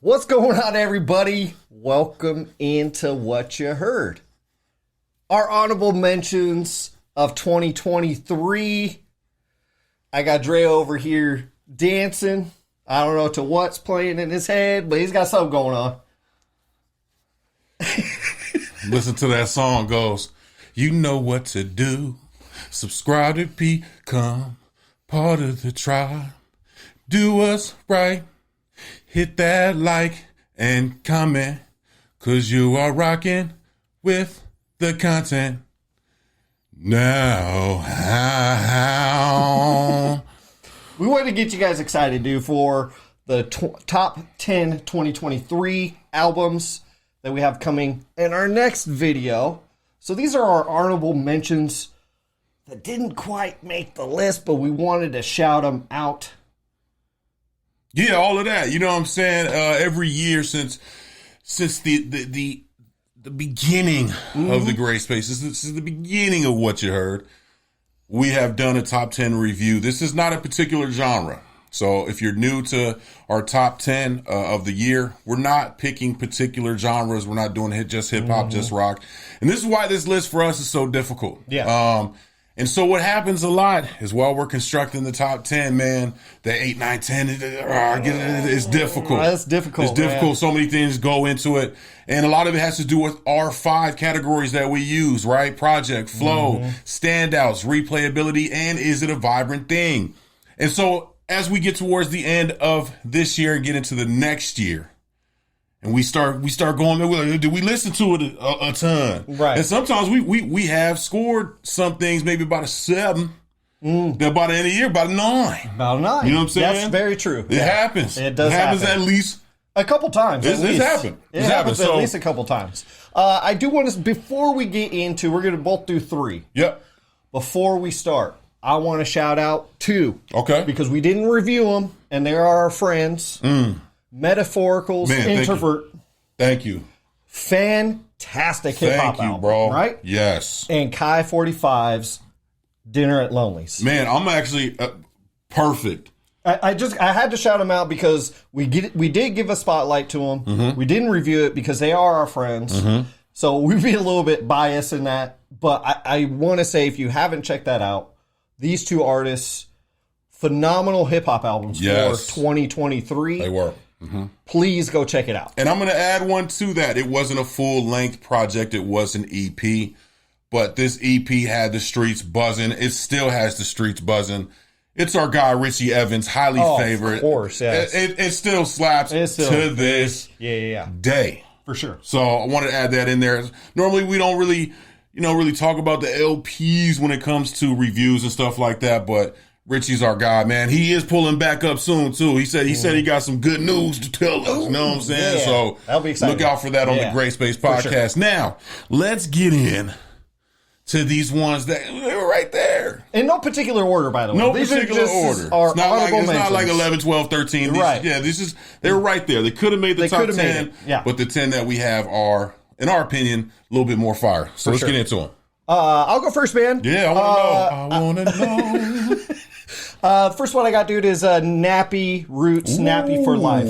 What's going on, everybody? Welcome into What You Heard. Our honorable mentions of 2023. I got Dre over here dancing. I don't know to what's playing in his head, but he's got something going on. Listen to that song goes, you know what to do. Subscribe to become part of the tribe. Do us right. Hit that like and comment, cause you are rocking with the content. Now, We wanted to get you guys excited, dude, for the top 10 2023 albums that we have coming in our next video. So these are our honorable mentions that didn't quite make the list, but we wanted to shout them out. yeah, all of that. You know what I'm saying? Every year since the beginning of the Gray Space, this is the beginning of What You Heard, we have done a top 10 review. This is not a particular genre. So if you're new to our top 10 of the year, we're not picking particular genres. We're not doing just hip hop, just rock. And this is why this list for us is so difficult. Yeah. And so what happens a lot is while we're constructing the top 10, man, the 8, 9, 10, it's difficult. That's difficult. It's difficult. Man. So many things go into it. And a lot of it has to do with our 5 categories that we use, right? Project, flow, standouts, replayability, and is it a vibrant thing? And so as we get towards the end of this year and get into the next year, and we start going, do we listen to it a ton? Right. And sometimes we have scored some things maybe about a 7. Then by the end of the year, about a 9. About a 9. You know what I'm saying? That's very true. It happens. It does happens happen. at least. A couple times. It's happened. It It's happens happened. at So- least a couple times. I do want to, before we get into, we're going to both do 3. Yep. Before we start, I want to shout out 2. Okay. Because we didn't review them, and they are our friends. Metaphorical's Man, thank Introvert. Thank you. Fantastic hip hop Thank you, album, bro. right? Yes. And Kai 45's Dinner at Lonely's. Man, I'm actually perfect. I had to shout them out because we did give a spotlight to them. We didn't review it because they are our friends. So we'd be a little bit biased in that. But I want to say, if you haven't checked that out, these 2 artists, phenomenal hip hop albums Yes. for 2023. They were. Please go check it out. And I'm going to add one to that. It wasn't a full-length project. It was an EP. But this EP had the streets buzzing. It still has the streets buzzing. It's our guy, Richie Evans, highly favored. Of course, yes. It still slaps It still- to this Yeah. day. For sure. So I wanted to add that in there. Normally we don't really talk about the LPs when it comes to reviews and stuff like that, but Richie's our guy, man. He is pulling back up soon too. He said he got some good news to tell us. You know what I'm saying? Yeah. So That'll be exciting. look out for that on the Gray Space podcast. Now, let's get in to these ones that they were right there. In no particular order, by the way. No These particular are just order. Our It's not like mentions. 11, 12, 13. Right. They were right there. They could have made the top could have made 10, it, yeah. but the 10 that we have are, in our opinion, a little bit more fire. So let's sure. get into them. I'll go first, man. Yeah, I want to know. The first one I got, dude, is Nappy Roots, Nappy for Life.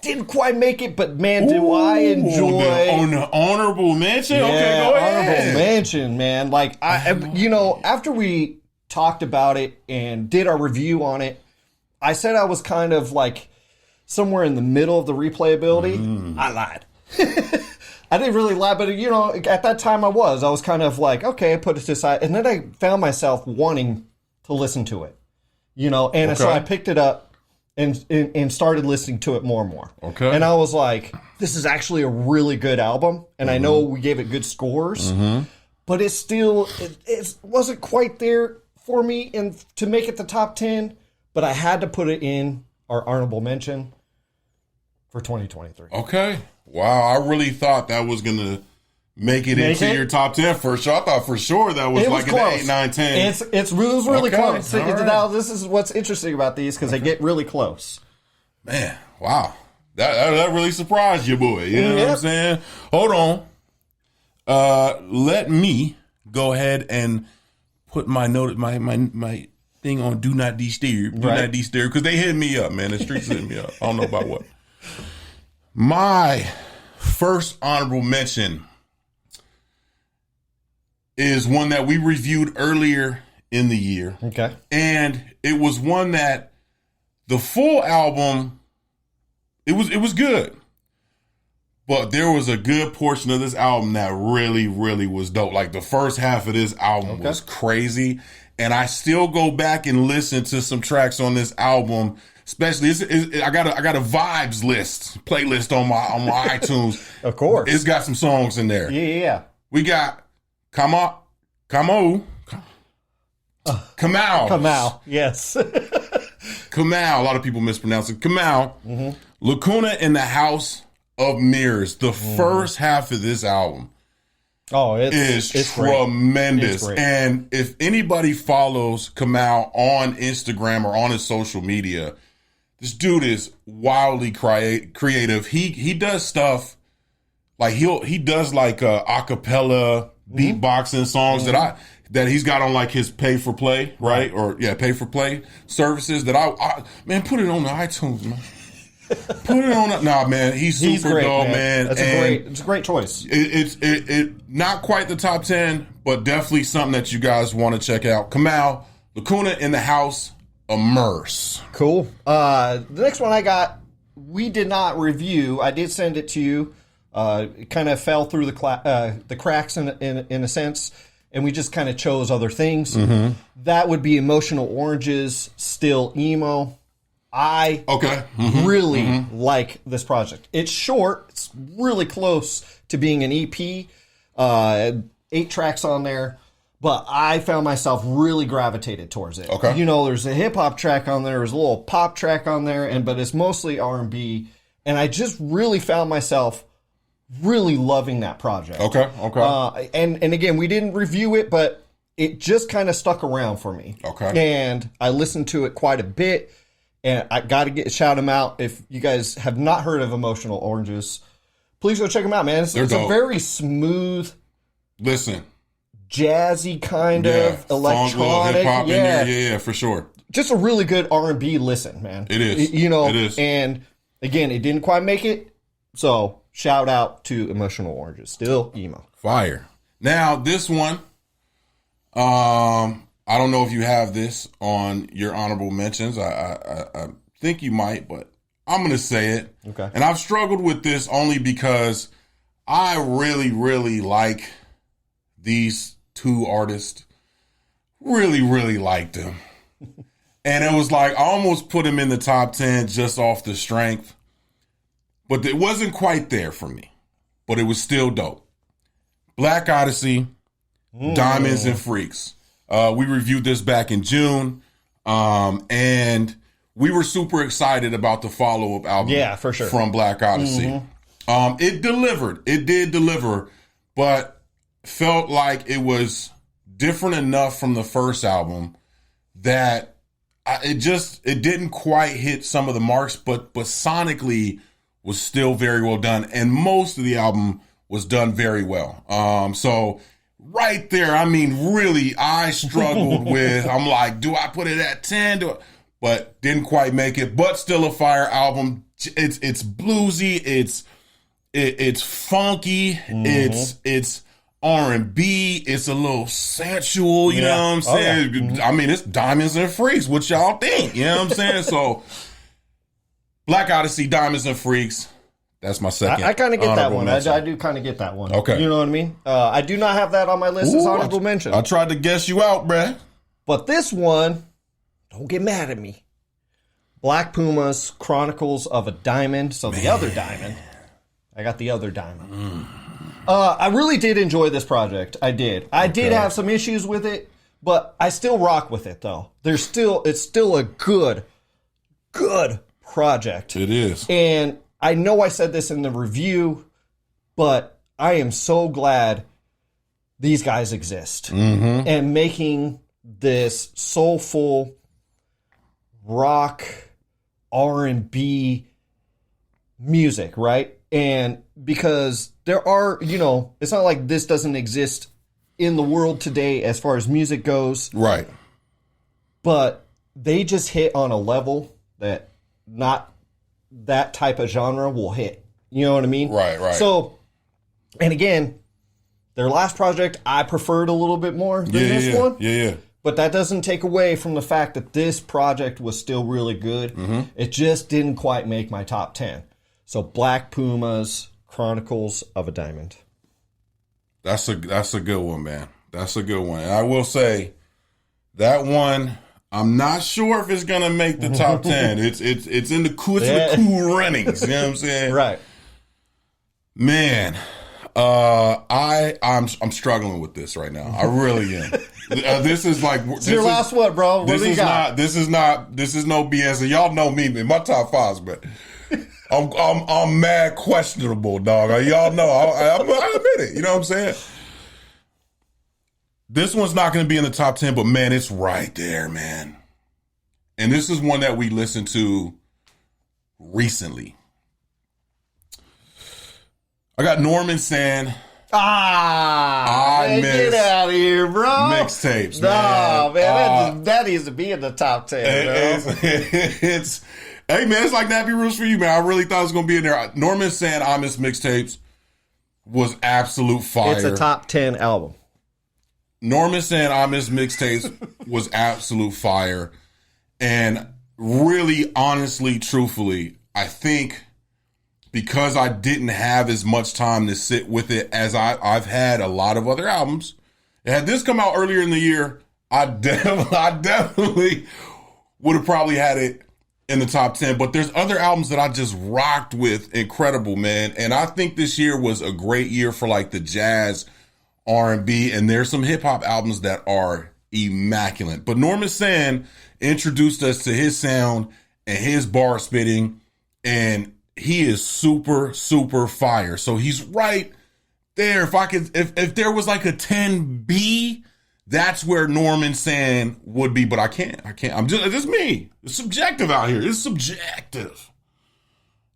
Didn't quite make it, but man, do I enjoy. On the honorable mention? Okay, Yeah, go ahead. honorable mention, man. Like, after we talked about it and did our review on it, I said I was kind of like somewhere in the middle of the replayability. I lied. I didn't really lie, but at that time I was kind of like, okay, I put it aside. And then I found myself wanting to listen to it, and so Okay. I picked it up and started listening to it more and more. Okay. And I was like, this is actually a really good album. And I know we gave it good scores, but it still, it wasn't quite there for me to make it the top 10, but I had to put it in our honorable mention for 2023. Okay. Wow, I really thought that was going to make it into your top 10 for sure. I thought for sure that was It like was an close. 8, 9, 10. It was really Okay, close. all right. Now, this is what's interesting about these because they get really close. Man, wow. That really surprised you, boy. You know what I'm Yep. saying? Hold on. Let me go ahead and put my thing on do not disturb. Do Right. not disturb. Because they hit me up, man. The streets hit me up. I don't know about what. My first honorable mention is one that we reviewed earlier in the year. Okay. And it was one that the full album, it was good. But there was a good portion of this album that really, really was dope. Like the first half of this album was crazy. And I still go back and listen to some tracks on this album. Especially, I got a vibes list, playlist on my iTunes. Of course. It's got some songs in there. Yeah. We got Kamau. Yes. Kamau. A lot of people mispronounce it. Kamau. Lacuna in the House of Mirrors. The first half of this album is tremendous. Great. And if anybody follows Kamau on Instagram or on his social media, this dude is wildly creative. He does stuff like he does like a cappella beatboxing songs that he's got on like his pay for play, right? Or pay for play services that I man, put it on the iTunes, man. Put it on. Nah, man, he's super great, dope, man. It's a great choice. It's not quite the top 10, but definitely something that you guys want to check out. Kamau, Lacuna in the House, Immerse. Cool. The next one I got, we did not review. I did send it to you. It kind of fell through the cracks in a sense, and we just kind of chose other things. That would be Emotional Oranges, Still Emo. I really like this project. It's short. It's really close to being an EP. 8 tracks on there. But I found myself really gravitated towards it. Okay. You know, there's a hip-hop track on there. There's a little pop track on there. But it's mostly R&B. And I just really found myself really loving that project. Okay. And again, we didn't review it, but it just kind of stuck around for me. Okay. And I listened to it quite a bit. And I got to shout them out. If you guys have not heard of Emotional Oranges, please go check them out, man. It's a very smooth, jazzy kind of electronic, hip-hop in there. Yeah, for sure. Just a really good R&B listen, man. It is. You know, it is. And again, it didn't quite make it. So shout out to Emotional Oranges. Still emo. Fire. Now, this one, I don't know if you have this on your honorable mentions. I think you might, but I'm going to say it. Okay. And I've struggled with this only because I really, really like these 2 artists. Really, really liked them. And it was like I almost put them in the top 10 just off the strength. But it wasn't quite there for me. But it was still dope. Black Odyssey, Diamonds and Freaks. We reviewed this back in June, and we were super excited about the follow-up album. Yeah, for sure. From Black Odyssey. It delivered. It did deliver, but felt like it was different enough from the first album that it didn't quite hit some of the marks, but sonically was still very well done, and most of the album was done very well. So right there, I mean, really, I struggled with, I'm like, do I put it at 10? But didn't quite make it, but still a fire album. It's bluesy, it's funky, it's R&B, it's a little sensual, you know what I'm saying? I mean, it's Diamonds and Freaks, what y'all think, you know what I'm saying? So, Black Odyssey, Diamonds and Freaks, that's my second. I kind of get that one. I do kind of get that one. Okay. You know what I mean? I do not have that on my list as honorable mention. I tried to guess you out, bruh. But this one, don't get mad at me. Black Pumas, Chronicles of a Diamond. So the other diamond. I got the other diamond. I really did enjoy this project. I did. I did have some issues with it, but I still rock with it, though. It's still a good project. It is. And I know I said this in the review, but I am so glad these guys exist. And making this soulful rock R&B music, right? And because there are, it's not like this doesn't exist in the world today as far as music goes. Right. But they just hit on a level that not that type of genre will hit You know what I mean? Right. So, and again, their last project I preferred a little bit more than this one. Yeah. But that doesn't take away from the fact that this project was still really good. It just didn't quite make my top 10. So Black Pumas, Chronicles of a Diamond. That's a good one, man. That's a good one. And I will say that one, I'm not sure if it's gonna make the top 10. It's in the cool runnings. You know what I'm saying? Right. Man, I'm struggling with this right now. I really am. This is like It's your last one, bro. What do you got? This is no BS. And y'all know me, man. My top fives, but I'm mad questionable, dog. Y'all know I admit it. You know what I'm saying? This one's not going to be in the top 10, but man, it's right there, man. And this is one that we listened to recently. I got Norman Sand. Man, get out of here, bro. Mixtapes, man. That needs to be in the top 10, bro. Hey, man, it's like Nappy Roots for you, man. I really thought it was going to be in there. Norman Sand, I Miss Mixtapes was absolute fire. It's a top 10 album. Norman Sand, I Miss Mixtapes was absolute fire. And really, honestly, truthfully, I think because I didn't have as much time to sit with it as I've had a lot of other albums. Had this come out earlier in the year, I definitely would have probably had it in the top 10. But there's other albums that I just rocked with. Incredible, man. And I think this year was a great year for like the jazz, R&B, and there's some hip hop albums that are immaculate. But Norman Sand introduced us to his sound and his bar spitting, and he is super, super fire. So he's right there. If there was like a 10B, that's where Norman Sand would be, but I can't. It's just me. It's subjective out here. It's subjective.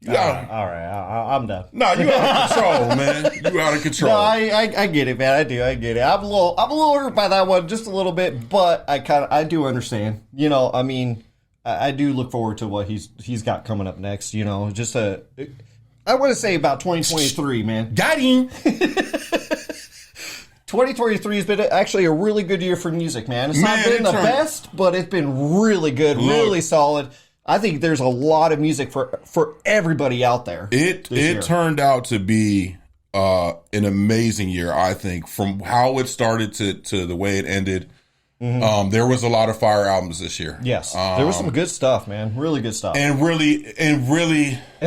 All right. I'm done. No, you out of control, man. You out of control. No, I get it, man. I get it. I'm a little hurt by that one, just a little bit, but I do understand. You know, I mean, I do look forward to what he's got coming up next. You know, I want to say about 2023, man. Got him. 2023 has been actually a really good year for music, man. It's not been the best, but it's been really good, really solid. I think there's a lot of music for everybody out there. It turned out to be an amazing year, I think, from how it started to the way it ended. Mm-hmm. There was a lot of fire albums this year. Yes, there was some good stuff, man. Really good stuff, and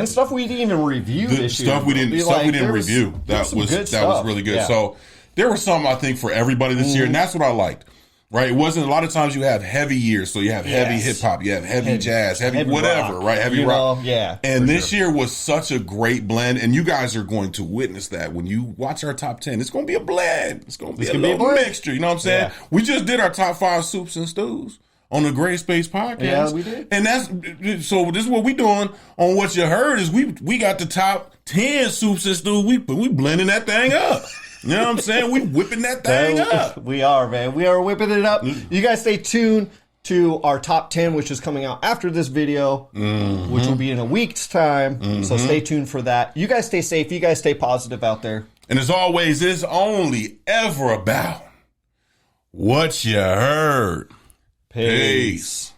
stuff we didn't even review this year. We didn't review. That was really good. Yeah. So there was some, I think, for everybody this year, and that's what I liked. Right, it wasn't a lot of times you have heavy years, so you have heavy hip hop, you have heavy jazz, heavy whatever, rock, right? Heavy rock, And this year was such a great blend, and you guys are going to witness that when you watch our top 10. It's going to be a blend. It's going to be a little mixture. You know what I'm saying? Yeah. We just did our top 5 soups and stews on the Gray Space podcast. Yeah, we did. And so this is what we doing on What You Heard is we got the top 10 soups and stews. We blending that thing up. You know what I'm saying? We whipping that thing up. We are, man. We are whipping it up. You guys stay tuned to our top 10, which is coming out after this video, which will be in a week's time. So stay tuned for that. You guys stay safe. You guys stay positive out there. And as always, it's only ever about what you heard. Peace.